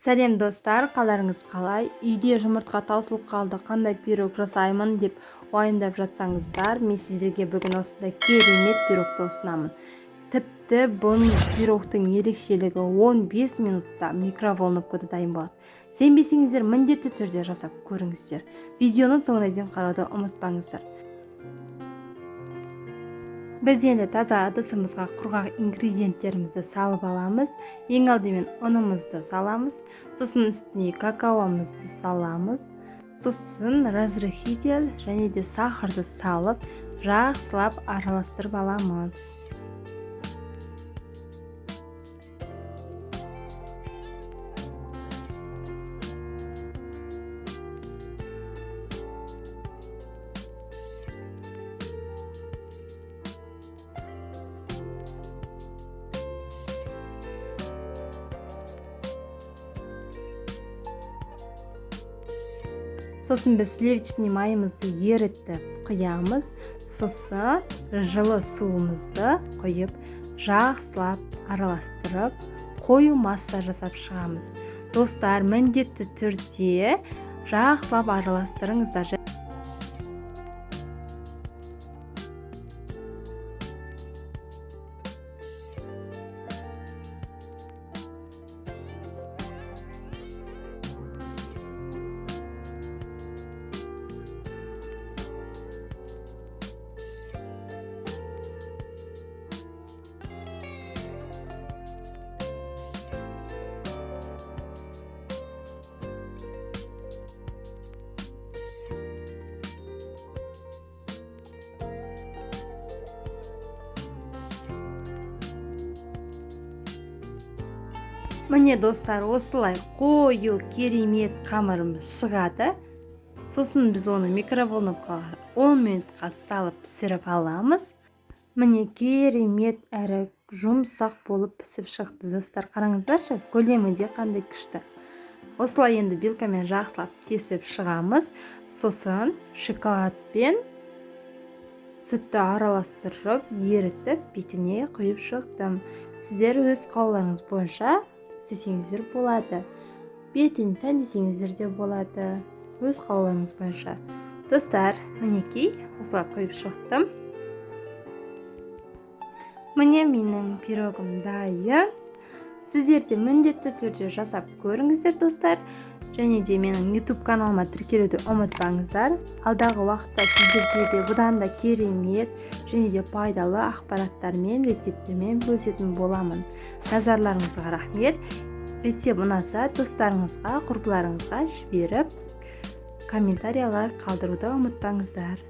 Сәлем достар, қаларыңыз қалай? Үйде жұмыртқа таусылып қалды, қандай пирог жасаймын деп уайымдап жатсаңыздар, мен сіздерге бүгін осындай керемет пирогты ұсынамын. Тіпті бұл пирогтың ерекшелігі 15 минутта микроволновкада дайын болады. Сенбесеңіздер, міндетті түрде жасап көріңіздер. Видеоны соңына дейін қарауды ұмытпаңыздар. Біз енді таза ыдысымызға құрғақ ингредиенттерімізді салып аламыз. Ең алдымен ұнымызды саламыз, сосын үстіне какаомызды саламыз, сосын разрыхитель және де сахарды салып, жақсылап араластырып аламыз. Сосын біз сливочный майымызды ерітіп құямыз, сосын жылы суымызды құйып, жақсылап араластырып, қою масса жасап шығамыз. Достар, міндетті түрде жақсылап араластырыңыздар. Міне достар, осылай қою керемет қамырымыз шығады. Сосын біз оны микроволновкаға 10 минутқа салып пісіріп аламыз. Міне керемет әрі жұмсақ болып пісіп шықты. Достар, қараңыздаршы, көлемі де қандай күшті. Осылай енді белкамен жақсылап тесіп шығамыз. Сосын шоколад пен сүтті араластырып, ерітіп, бетіне құйып шықтым. Сіздер өз қалауларыңыз бойынша істесеңіздер болады. Бетін сәндесеңіздер де болады. Өз қалауларыңыз бойынша. Достар, мінекей, осылай құйып шықтым. Міне менің пирогым дайын. Сіздер де міндетті түрде жасап көріңіздер, достар. Және де менің YouTube каналыма тіркелуді ұмытпаңыздар. Алдағы уақытта сіздерге де бұдан да керемет және де пайдалы ақпараттармен, рецепттермен бөлісетін боламын. Назарларыңызға рахмет. Рецепт ұнаса, достарыңызға, құрбыларыңызға жіберіп, комментариялар қалдыруды ұмытпаңыздар.